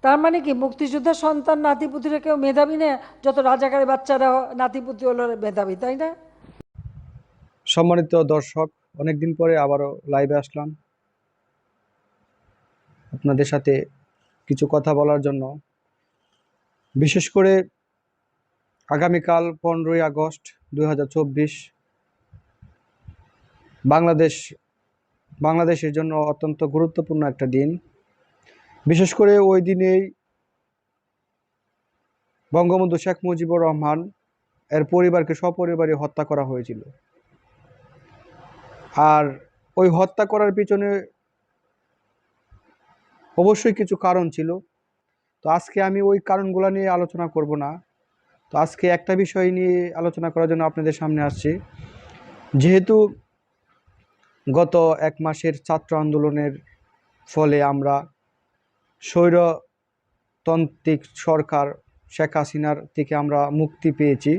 তার মানে কি মুক্তিযোদ্ধার সন্তান নাতিপুতিরা কেউ মেধাবী না, যত রাজাকারের বাচ্চারা নাতিপুতি হলো মেধাবী, তাই না? সম্মানিত দর্শক, অনেকদিন পরে আবারও লাইভে আসলাম আপনাদের সাথে কিছু কথা বলার জন্য। বিশেষ করে আগামীকাল 15ই আগস্ট 2024 বাংলাদেশের জন্য অত্যন্ত গুরুত্বপূর্ণ একটা দিন। বিশেষ করে ওই দিনেই বঙ্গবন্ধু শেখ মুজিবুর রহমান এর পরিবারকে সপরিবারে হত্যা করা হয়েছিল। আর ওই হত্যা করার পিছনে অবশ্যই কিছু কারণ ছিল। তো আজকে আমি ওই কারণগুলো নিয়ে আলোচনা করব না। তো আজকে একটা বিষয় নিয়ে আলোচনা করার জন্য আপনাদের সামনে আসছি। যেহেতু গত 1 মাসের ছাত্র আন্দোলনের ফলে আমরা স্বৈরতান্ত্রিক সরকার শেখ হাসিনার থেকে আমরা মুক্তি পেয়েছি।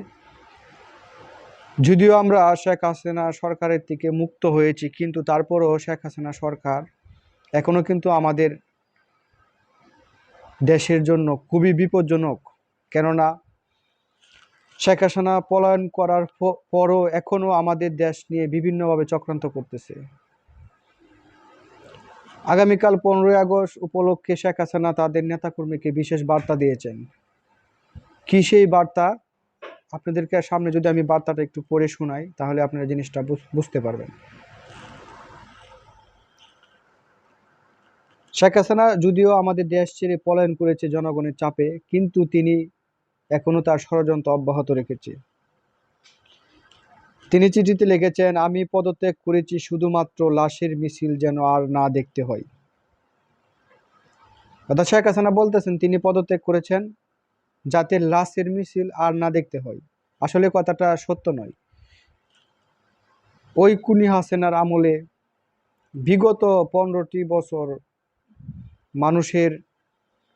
যদিও আমরা শেখ হাসিনা সরকারের থেকে মুক্ত হয়েছি, কিন্তু তারপরও শেখ হাসিনা সরকার এখনও কিন্তু আমাদের দেশের জন্য খুবই বিপজ্জনক। কেননা শেখ হাসিনা পলায়ন করার পরও এখনও আমাদের দেশ নিয়ে বিভিন্নভাবে চক্রান্ত করতেছে। আগামীকাল 15ই আগস্ট উপলক্ষে শেখ হাসিনা তাদের নেতাকর্মীকে বিশেষ বার্তা দিয়েছেন। কি সেই বার্তা? আপনাদেরকে সামনে যদি আমি বার্তাটা একটু পড়ে শোনাই, তাহলে আপনারা জিনিসটা বুঝতে পারবেন। শেখ হাসিনা যদিও আমাদের দেশ ছেড়ে পলায়ন করেছে জনগণের চাপে, কিন্তু তিনি এখনো তার ষড়যন্ত্র অব্যাহত রেখেছে। তিনি চিঠিতে লিখেছেন, আমি পদত্যাগ করেছি শুধুমাত্র লাশের মিছিল যেন আর না দেখতে হয়। অর্থাৎ শেখ হাসিনা বলতেছেন তিনি পদত্যাগ করেছেন যাতে লাশের মিছিল আর না দেখতে হয়। আসলে কথাটা সত্য নয়। ওই খুনি হাসিনার আমলে বিগত 15টি বছর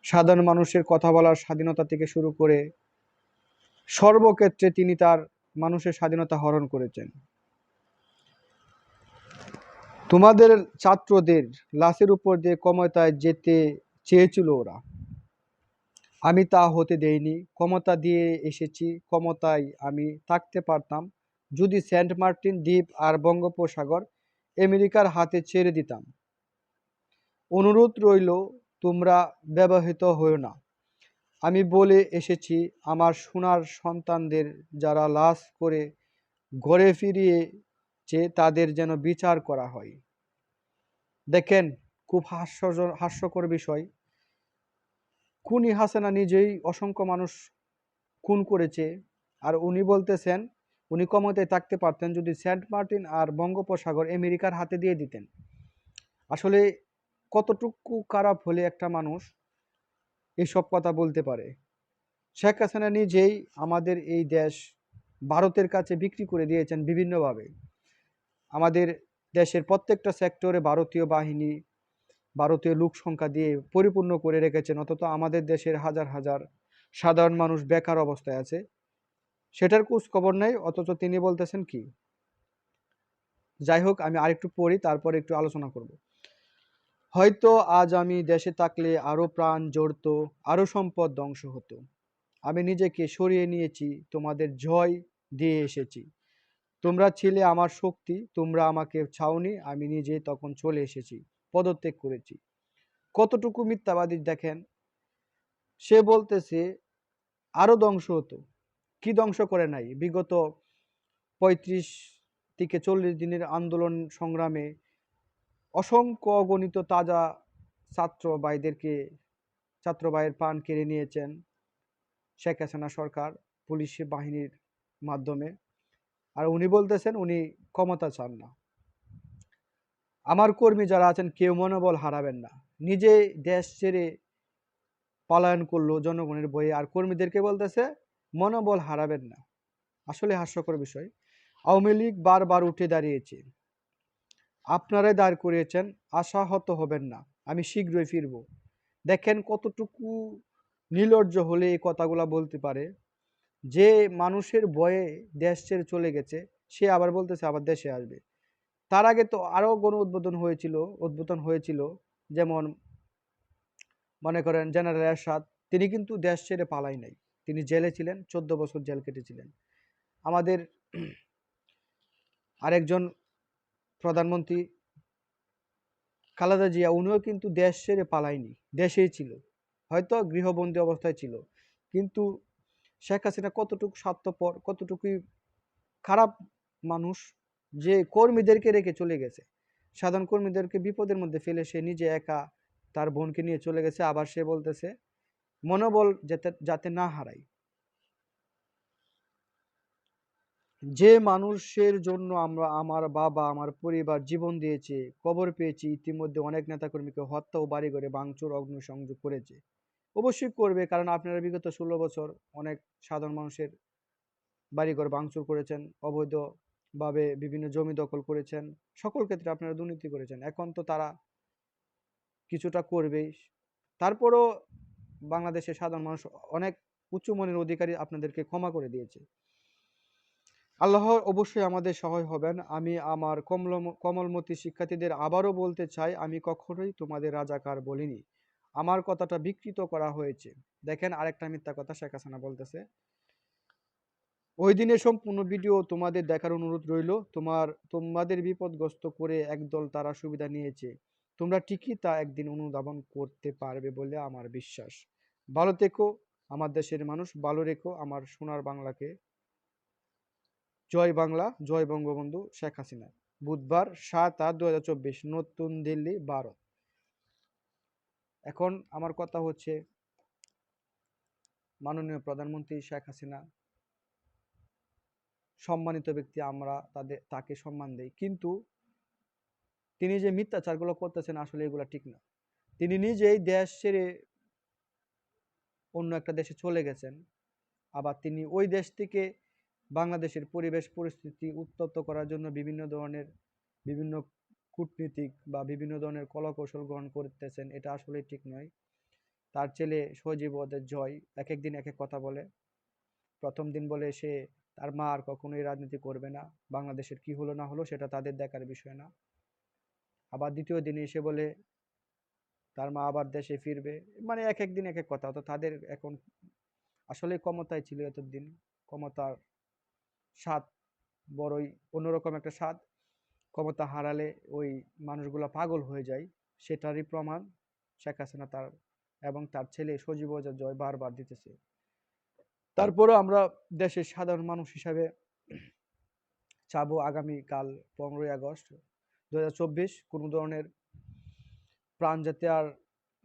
সাধারণ মানুষের কথা বলার স্বাধীনতা থেকে শুরু করে সর্বক্ষেত্রে তিনি তার মানুষের স্বাধীনতা হরণ করেছেন। তোমাদের ছাত্রদের লাশের উপর দিয়ে ক্ষমতায় যেতে চেয়েছিল ওরা, আমি তা হতে দেইনি। ক্ষমতা দিয়ে এসেছি, ক্ষমতায় আমি থাকতে পারতাম যদি সেন্ট মার্টিন দ্বীপ আর বঙ্গোপসাগর আমেরিকার হাতে ছেড়ে দিতাম। অনুরোধ রইল, তোমরা ব্যবহৃত হও না। আমি বলে এসেছি আমার সোনার সন্তানদের যারা লাশ করে ঘরে ফিরিয়েছে তাদের যেন বিচার করা হয়। দেখেন, খুব হাস্যকর বিষয়। খুনি হাসিনা নিজেই অসংখ্য মানুষ খুন করেছে, আর উনি বলতেছেন উনি ক্ষমতায় থাকতে পারতেন যদি সেন্ট মার্টিন আর বঙ্গোপসাগর আমেরিকার হাতে দিয়ে দিতেন। আসলে কতটুকু খারাপ হলে একটা মানুষ এসব কথা বলতে পারে? শেখ হাসিনা নিজেই আমাদের এই দেশ ভারতের কাছে বিক্রি করে দিয়েছেন বিভিন্নভাবে। আমাদের দেশের প্রত্যেকটা সেক্টরে ভারতীয় বাহিনী, ভারতীয় লোক সংখ্যা দিয়ে পরিপূর্ণ করে রেখেছেন, অথচ আমাদের দেশের হাজার হাজার সাধারণ মানুষ বেকার অবস্থায় আছে, সেটার খোঁজ খবর নেই। অথচ তিনি বলতেছেন কি? যাই হোক, আমি আরেকটু পড়ি, তারপরে একটু আলোচনা করব। হয়তো আজ আমি দেশে থাকলে আরো প্রাণ জড়ত, আরো সম্পদ ধ্বংস হতো। আমি নিজেকে সরিয়ে নিয়েছি, তোমাদের জয় দিয়ে এসেছি। তোমরা ছিলে আমার শক্তি, তোমরা আমাকে ছাউনি, আমি নিজে তখন চলে এসেছি, পদত্যাগ করেছি। কতটুকু মিথ্যাবাদী দেখেন। সে বলতেছে আরো ধ্বংস হতো। কি ধ্বংস করে নাই? বিগত 35 থেকে 40 দিনের আন্দোলন সংগ্রামে অসংখ্য অগণিত তাজা ছাত্র ভাইয়ের প্রাণ কেড়ে নিয়েছেন শেখ হাসিনা সরকার পুলিশ বাহিনীর মাধ্যমে। আর উনি বলতেছেন উনি ক্ষমতা চান না। আমার কর্মী যারা আছেন কেউ মনোবল হারাবেন না। নিজে দেশ ছেড়ে পলায়ন করলো জনগণের ভয়ে, আর কর্মীদেরকে বলতেছে মনোবল হারাবেন না। আসলে হাস্যকর বিষয়। আওয়ামী লীগ বারবার উঠে দাঁড়িয়েছে, আপনারাই দাঁড় করিয়েছেন, আশাহত হবেন না, আমি শীঘ্রই ফিরব। দেখেন কতটুকু নির্লজ্জ হলে এই কথাগুলা বলতে পারে। যে মানুষের ভয়ে দেশ ছেড়ে চলে গেছে, সে আবার বলতেছে আবার দেশে আসবে। তার আগে তো আরো গণ উদ্বোধন হয়েছিল যেমন মনে করেন জেনারেল এরশাদ, তিনি কিন্তু দেশ ছেড়ে পালাই নাই, তিনি জেলে ছিলেন, 14 বছর জেল কেটেছিলেন। আমাদের আরেকজন প্রধানমন্ত্রী খালেদা জিয়া, উনিও কিন্তু দেশ ছেড়ে পালায়নি, দেশেই ছিল, হয়তো গৃহবন্দী অবস্থায় ছিল। কিন্তু শেখ হাসিনা কতটুকু স্বার্থপর, কতটুকুই খারাপ মানুষ, যে কর্মীদেরকে রেখে চলে গেছে, সাধারণ কর্মীদেরকে বিপদের মধ্যে ফেলে সে নিজে একা তার বোনকে নিয়ে চলে গেছে। আবার সে বলতেছে মনোবল যাতে যাতে না হারাই। যে মানুষের জন্য আমরা, আমার বাবা, আমার পরিবার জীবন দিয়েছে, কবর পেয়েছি, ইতিমধ্যে অনেক নেতাকর্মীকে হত্যা ও বাড়িঘরে ভাঙচুর, অগ্নিসংযোগ করেছে। অবশ্যই করবে, কারণ আপনারা বিগত 16 বছর অনেক সাধারণ মানুষের বাড়িঘর ভাঙচুর করেছেন, অবৈধভাবে বিভিন্ন জমি দখল করেছেন, সকল ক্ষেত্রে আপনারা দুর্নীতি করেছেন। এখন তো তারা কিছুটা করবেই। তারপরও বাংলাদেশের সাধারণ মানুষ অনেক উচ্চমনের অধিকারী আপনাদেরকে ক্ষমা করে দিয়েছে। আল্লাহ অবশ্যই আমাদের সহায় হবেন। আমি আমার কমলমতি শিক্ষার্থীদের আবারও বলতে চাই, আমি কখনোই তোমাদের রাজাকার বলিনি, আমার কথাটা বিকৃত করা হয়েছে। দেখেন আরেকটা মিথ্যা কথা শেখ হাসিনা বলতেছে। ওই দিনের সম্পূর্ণ ভিডিও তোমাদের দেখার অনুরোধ রইল। তোমাদের বিপদগ্রস্ত করে একদল তারা সুবিধা নিয়েছে, তোমরা ঠিকই তা একদিন অনুধাবন করতে পারবে বলে আমার বিশ্বাস। ভালো থেকো আমার দেশের মানুষ, ভালো রেখো আমার সোনার বাংলাকে। জয় বাংলা, জয় বঙ্গবন্ধু শেখ হাসিনা। বুধবার 7/8/2024, নতুন দিল্লি, ভারত। এখন আমার কথা হচ্ছে, মাননীয় প্রধানমন্ত্রী শেখ হাসিনা সম্মানিত ব্যক্তি, আমরা তাকে সম্মান দেই, কিন্তু তিনি যে মিথ্যাচারগুলো করতেছেন আসলে এগুলো ঠিক না। তিনি নিজেই দেশ ছেড়ে অন্য একটা দেশে চলে গেছেন, আবার তিনি ওই দেশ থেকে বাংলাদেশের পরিবেশ পরিস্থিতি উত্তপ্ত করার জন্য বিভিন্ন কূটনীতিক বা বিভিন্ন ধরনের কলাকৌশল গ্রহণ করতেছেন। এটা আসলে ঠিক নয়। তার ছেলে সজীব ওয়াজেদ জয় এক এক দিন এক এক কথা বলে। প্রথম দিন বলে সে, তার মা আর কখনোই রাজনীতি করবে না, বাংলাদেশের কি হলো না হলো সেটা তাদের দেখার বিষয় না। আবার দ্বিতীয় দিনে এসে বলে তার মা আবার দেশে ফিরবে। মানে এক এক দিন এক এক কথা। তো তাদের এখন আসলে ক্ষমতায় ছিল এতদিন, ক্ষমতার স্বাদ বড়ই অন্যরকম একটা স্বাদ। ক্ষমতা হারালে ওই মানুষগুলা পাগল হয়ে যায়, সেটারই প্রমাণ শেখ হাসিনা তার এবং তার ছেলে সজীব ওয়াজেদ জয় বারবার দিতেছে। তারপরও আমরা দেশের সাধারণ মানুষ হিসাবে চাবো আগামীকাল 15ই আগস্ট 2024 কোনো ধরনের প্রাণ যাতে আর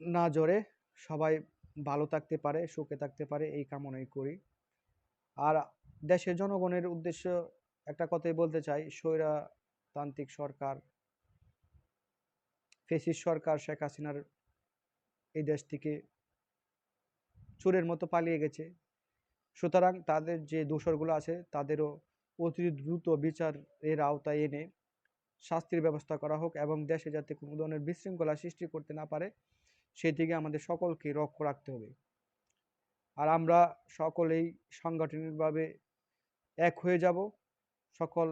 না ঝরে, সবাই ভালো থাকতে পারে, সুখে থাকতে পারে, এই কামনাই করি। আর দেশের জনগণের উদ্দেশ্য একটা কথাই বলতে চাই, স্বৈরতান্ত্রিক সরকার, ফ্যাসিস্ট সরকার শেখ হাসিনার এই দেশ থেকে চোরের মতো পালিয়ে গেছে। সুতরাং তাদের যে দোসরগুলো আছে তাদেরও অতি দ্রুত বিচারের আওতায় এনে শাস্তির ব্যবস্থা করা হোক, এবং দেশে যাতে কোনো ধরনের বিশৃঙ্খলা সৃষ্টি করতে না পারে সেই দিকে আমাদের সকলকে লক্ষ্য রাখতে হবে। আর আমরা সকলেই সাংগঠনিকভাবে এক হয়ে যাব। সকল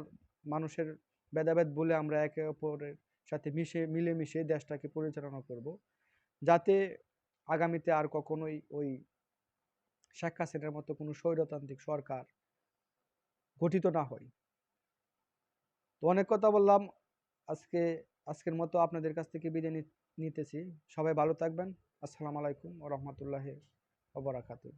মানুষের ভেদাভেদ বলে আমরা একে অপরের সাথে মিলেমিশে দেশটাকে পরিচালনা করব, যাতে আগামীতে আর কখনোই ওই শেখ হাসিনার মতো কোনো স্বৈরতান্ত্রিক সরকার গঠিত না হয়। তো অনেক কথা বললাম আজকের মতো আপনাদের কাছ থেকে বিদায় নিতেছি। সবাই ভালো থাকবেন। আসসালামু আলাইকুম ওয়া রাহমাতুল্লাহি ওয়া বারাকাতুহু।